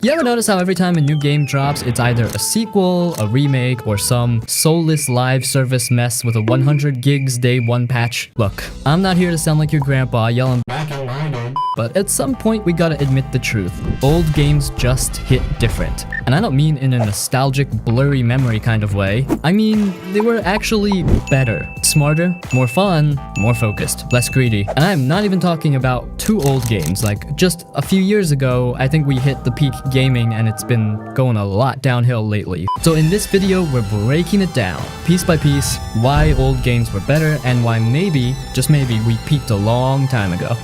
You ever notice how every time a new game drops, it's either a sequel, a remake, or some soulless live service mess with a 100 gigs day one patch? Look, I'm not here to sound like your grandpa yelling back in my day, but at some point we gotta admit the truth. Old games just hit different. And I don't mean in a nostalgic, blurry memory kind of way. I mean, they were actually better, smarter, more fun, more focused, less greedy. And I'm not even talking about too old games. Like, just a few years ago, I think we hit the peak gaming and it's been going a lot downhill lately. So in this video, we're breaking it down, piece by piece, why old games were better and why maybe, just maybe, we peaked a long time ago.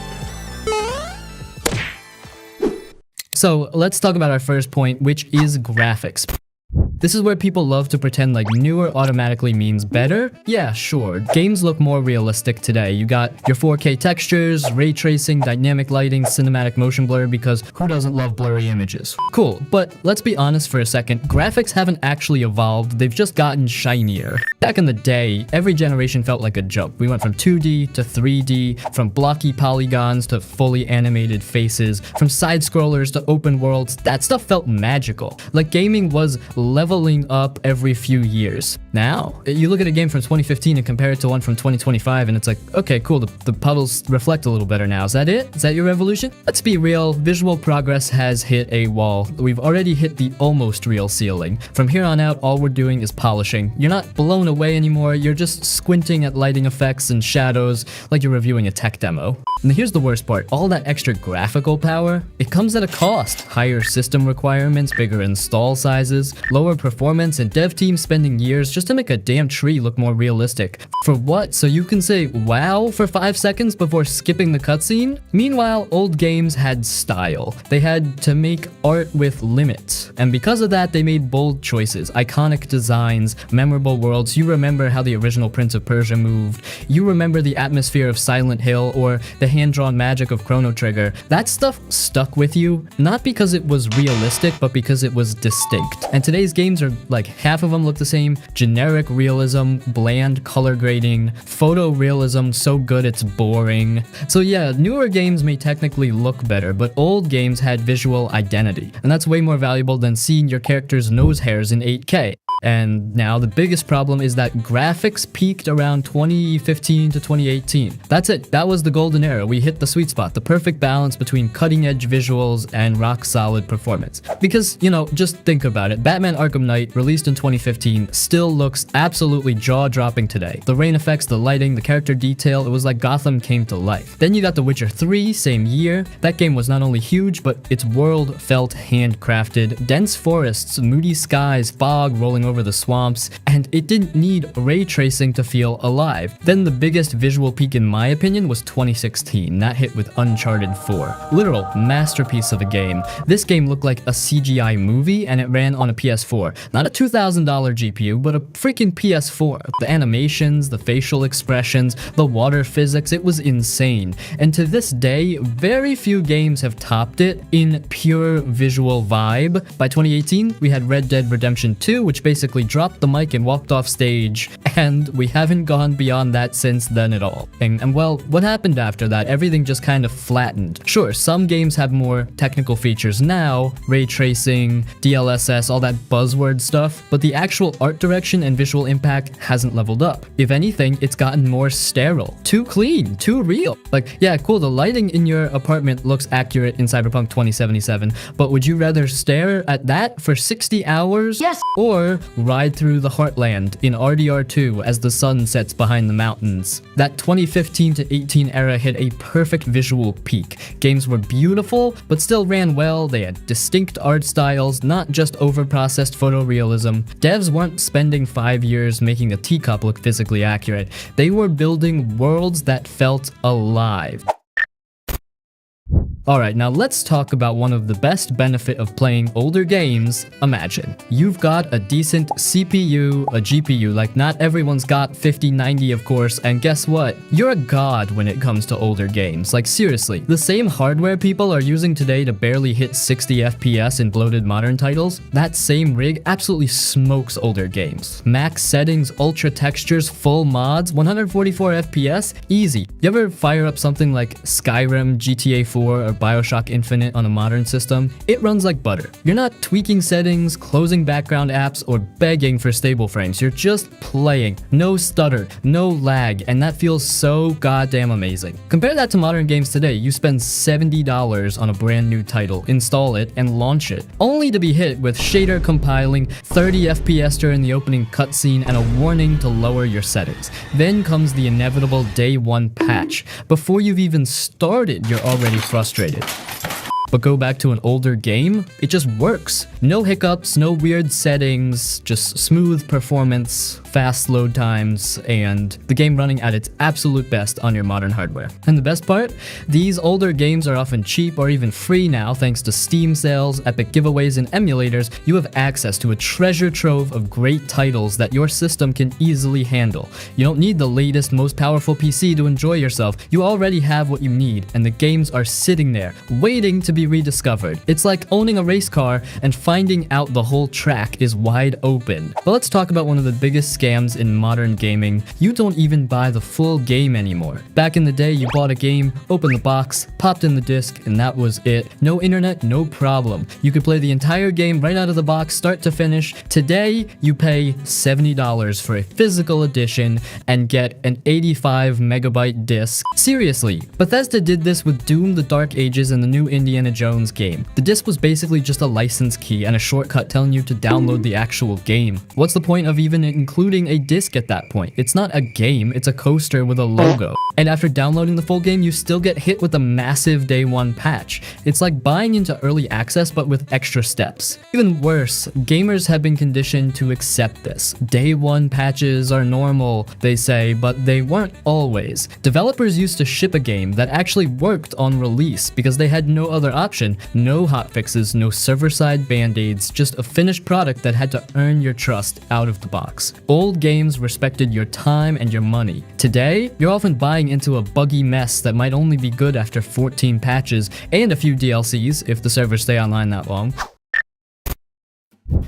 So let's talk about our first point, which is graphics. This is where people love to pretend like newer automatically means better. Yeah, sure. Games look more realistic today. You got your 4K textures, ray tracing, dynamic lighting, cinematic motion blur, because who doesn't love blurry images? Cool, but let's be honest for a second. Graphics haven't actually evolved. They've just gotten shinier. Back in the day, every generation felt like a jump. We went from 2D to 3D, from blocky polygons to fully animated faces, from side scrollers to open worlds. That stuff felt magical. Like gaming was leveling up every few years. Now, you look at a game from 2015 and compare it to one from 2025 and it's like, okay, cool, the puddles reflect a little better now. Is that it? Is that your revolution? Let's be real, visual progress has hit a wall. We've already hit the almost real ceiling. From here on out, all we're doing is polishing. You're not blown away anymore, you're just squinting at lighting effects and shadows like you're reviewing a tech demo. And here's the worst part, all that extra graphical power, it comes at a cost. Higher system requirements, bigger install sizes, lower performance, and dev teams spending years just to make a damn tree look more realistic. For what? So you can say wow for 5 seconds before skipping the cutscene? Meanwhile, old games had style. They had to make art with limits. And because of that, they made bold choices, iconic designs, memorable worlds. You remember how the original Prince of Persia moved. You remember the atmosphere of Silent Hill or the hand-drawn magic of Chrono Trigger. That stuff stuck with you, not because it was realistic, but because it was distinct. And today's games are like half of them look the same. Generic realism, bland color grading, photorealism so good it's boring. So yeah, newer games may technically look better, but old games had visual identity. And that's way more valuable than seeing your character's nose hairs in 8K. And now the biggest problem is that graphics peaked around 2015 to 2018. That's it. That was the golden era. We hit the sweet spot, the perfect balance between cutting-edge visuals and rock-solid performance. Because, you know, just think about it. Batman Arkham Knight, released in 2015, still looks absolutely jaw-dropping today. The rain effects, the lighting, the character detail, it was like Gotham came to life. Then you got The Witcher 3, same year. That game was not only huge, but its world felt handcrafted. Dense forests, moody skies, fog rolling over the swamps, and it didn't need ray tracing to feel alive. Then the biggest visual peak in my opinion was 2016. That hit with Uncharted 4. Literal masterpiece of a game. This game looked like a CGI movie and it ran on a PS4. Not a $2,000 GPU, but a freaking PS4. The animations, the facial expressions, the water physics, it was insane. And to this day, very few games have topped it in pure visual vibe. By 2018, we had Red Dead Redemption 2, which basically dropped the mic and walked off stage, and we haven't gone beyond that since then at all. And well, what happened after that? Everything just kind of flattened. Sure, some games have more technical features now, ray tracing, DLSS, all that buzzword stuff, but the actual art direction and visual impact hasn't leveled up. If anything, it's gotten more sterile, too clean, too real. Like, yeah, cool, the lighting in your apartment looks accurate in Cyberpunk 2077, but would you rather stare at that for 60 hours? Yes! Or ride through the heartland in RDR2 as the sun sets behind the mountains? That 2015 to 18 era hit a perfect visual peak. Games were beautiful, but still ran well. They had distinct art styles, not just overprocessed photorealism. Devs weren't spending 5 years making a teacup look physically accurate. They were building worlds that felt alive. Alright, now let's talk about one of the best benefit of playing older games. Imagine, you've got a decent CPU, a GPU, like not everyone's got 5090 of course, and guess what? You're a god when it comes to older games. Like seriously, the same hardware people are using today to barely hit 60 FPS in bloated modern titles, that same rig absolutely smokes older games. Max settings, ultra textures, full mods, 144 FPS, easy. You ever fire up something like Skyrim, GTA 4, or BioShock Infinite on a modern system, it runs like butter. You're not tweaking settings, closing background apps, or begging for stable frames. You're just playing. No stutter, no lag, and that feels so goddamn amazing. Compare that to modern games today. You spend $70 on a brand new title, install it, and launch it, only to be hit with shader compiling, 30 FPS during the opening cutscene, and a warning to lower your settings. Then comes the inevitable day one patch. Before you've even started, you're already frustrated. But go back to an older game, it just works. No hiccups, no weird settings, just smooth performance, fast load times, and the game running at its absolute best on your modern hardware. And the best part? These older games are often cheap or even free now thanks to Steam sales, epic giveaways, and emulators. You have access to a treasure trove of great titles that your system can easily handle. You don't need the latest, most powerful PC to enjoy yourself. You already have what you need, and the games are sitting there, waiting to be rediscovered. It's like owning a race car and finding out the whole track is wide open. But let's talk about one of the biggest scams in modern gaming. You don't even buy the full game anymore. Back in the day, you bought a game, opened the box, popped in the disc, and that was it. No internet, no problem. You could play the entire game right out of the box, start to finish. Today, you pay $70 for a physical edition and get an 85 megabyte disc. Seriously, Bethesda did this with Doom: The Dark Ages and the new Indiana Jones game. The disc was basically just a license key and a shortcut telling you to download the actual game. What's the point of even including a disc at that point? It's not a game, it's a coaster with a logo. And after downloading the full game, you still get hit with a massive day one patch. It's like buying into early access but with extra steps. Even worse, gamers have been conditioned to accept this. Day one patches are normal, they say, but they weren't always. Developers used to ship a game that actually worked on release because they had no other option. No hotfixes, no server-side band-aids, just a finished product that had to earn your trust out of the box. Old games respected your time and your money. Today, you're often buying into a buggy mess that might only be good after 14 patches and a few DLCs if the servers stay online that long.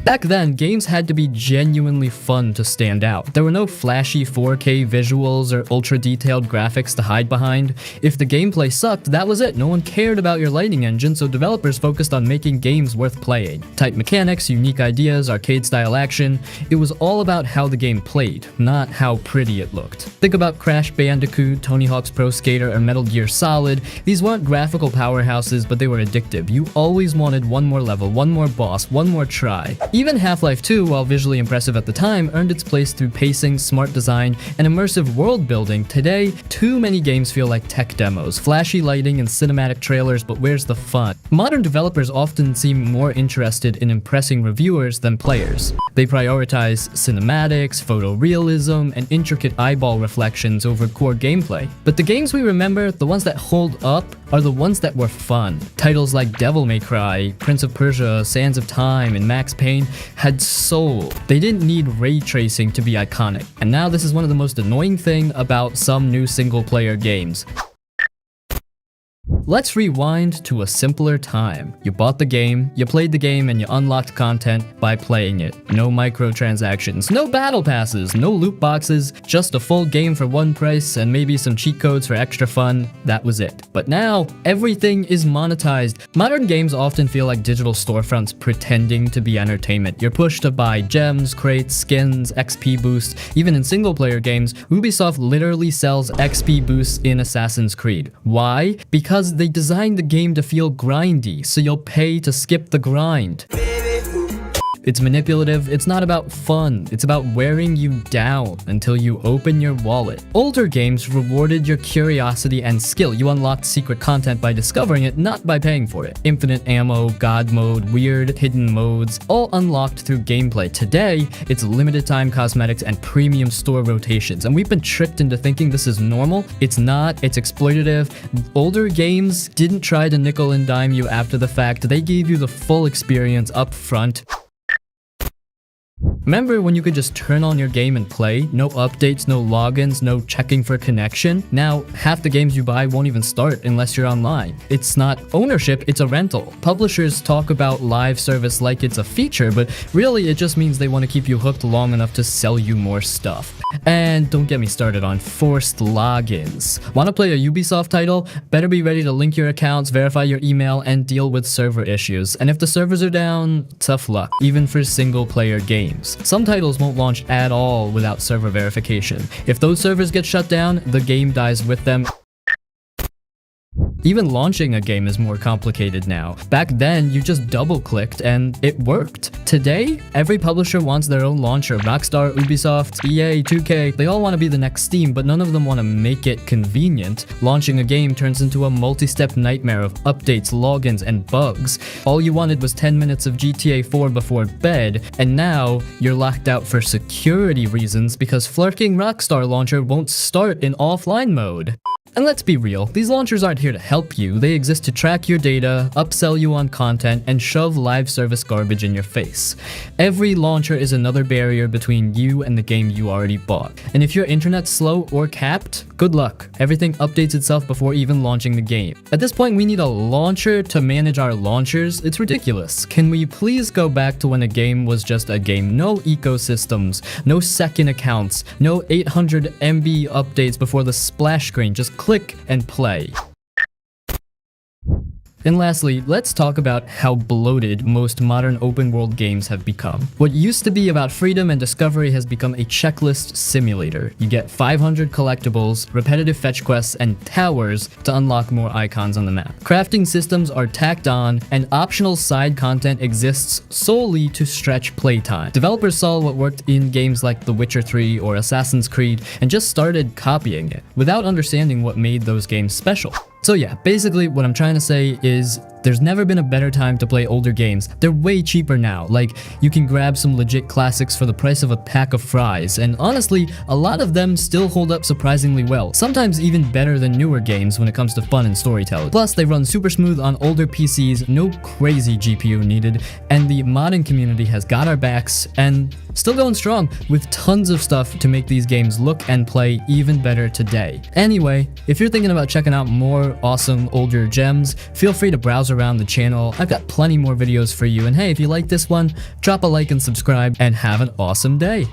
Back then, games had to be genuinely fun to stand out. There were no flashy 4K visuals or ultra-detailed graphics to hide behind. If the gameplay sucked, that was it. No one cared about your lighting engine, so developers focused on making games worth playing. Tight mechanics, unique ideas, arcade-style action. It was all about how the game played, not how pretty it looked. Think about Crash Bandicoot, Tony Hawk's Pro Skater, or Metal Gear Solid. These weren't graphical powerhouses, but they were addictive. You always wanted one more level, one more boss, one more try. Even Half-Life 2, while visually impressive at the time, earned its place through pacing, smart design, and immersive world building. Today, too many games feel like tech demos, flashy lighting and cinematic trailers, but where's the fun? Modern developers often seem more interested in impressing reviewers than players. They prioritize cinematics, photorealism, and intricate eyeball reflections over core gameplay. But the games we remember, the ones that hold up, are the ones that were fun. Titles like Devil May Cry, Prince of Persia, Sands of Time, and Max Payne had soul. They didn't need ray tracing to be iconic. And now this is one of the most annoying things about some new single-player games. Let's rewind to a simpler time. You bought the game, you played the game, and you unlocked content by playing it. No microtransactions, no battle passes, no loot boxes, just a full game for one price and maybe some cheat codes for extra fun. That was it. But now, everything is monetized. Modern games often feel like digital storefronts pretending to be entertainment. You're pushed to buy gems, crates, skins, XP boosts. Even in single-player games, Ubisoft literally sells XP boosts in Assassin's Creed. Why? Because they designed the game to feel grindy, so you'll pay to skip the grind. It's manipulative, it's not about fun, it's about wearing you down until you open your wallet. Older games rewarded your curiosity and skill. You unlocked secret content by discovering it, not by paying for it. Infinite ammo, god mode, weird hidden modes, all unlocked through gameplay. Today, it's limited time cosmetics and premium store rotations, and we've been tricked into thinking this is normal. It's not, it's exploitative. Older games didn't try to nickel and dime you after the fact, they gave you the full experience up front. Remember when you could just turn on your game and play? No updates, no logins, no checking for connection? Now, half the games you buy won't even start unless you're online. It's not ownership, it's a rental. Publishers talk about live service like it's a feature, but really it just means they want to keep you hooked long enough to sell you more stuff. And don't get me started on forced logins. Want to play a Ubisoft title? Better be ready to link your accounts, verify your email, and deal with server issues. And if the servers are down, tough luck, even for single-player games. Some titles won't launch at all without server verification. If those servers get shut down, the game dies with them. Even launching a game is more complicated now. Back then, you just double-clicked and it worked. Today, every publisher wants their own launcher. Rockstar, Ubisoft, EA, 2K, they all want to be the next Steam, but none of them want to make it convenient. Launching a game turns into a multi-step nightmare of updates, logins, and bugs. All you wanted was 10 minutes of GTA 4 before bed, and now you're locked out for security reasons because Flirking Rockstar Launcher won't start in offline mode. And let's be real, these launchers aren't here to help you. They exist to track your data, upsell you on content, and shove live service garbage in your face. Every launcher is another barrier between you and the game you already bought. And if your internet's slow or capped, good luck. Everything updates itself before even launching the game. At this point, we need a launcher to manage our launchers. It's ridiculous. Can we please go back to when a game was just a game? No ecosystems, no second accounts, no 800 MB updates before the splash screen. Just click and play. And lastly, let's talk about how bloated most modern open-world games have become. What used to be about freedom and discovery has become a checklist simulator. You get 500 collectibles, repetitive fetch quests, and towers to unlock more icons on the map. Crafting systems are tacked on, and optional side content exists solely to stretch playtime. Developers saw what worked in games like The Witcher 3 or Assassin's Creed and just started copying it, without understanding what made those games special. So yeah, basically what I'm trying to say is there's never been a better time to play older games. They're way cheaper now. Like, you can grab some legit classics for the price of a pack of fries, and honestly, a lot of them still hold up surprisingly well, sometimes even better than newer games when it comes to fun and storytelling. Plus, they run super smooth on older PCs, no crazy GPU needed, and the modding community has got our backs, and still going strong with tons of stuff to make these games look and play even better today. Anyway, if you're thinking about checking out more awesome older gems, feel free to browse around the channel. I've got plenty more videos for you, and hey, if you like this one, drop a like and subscribe, and have an awesome day.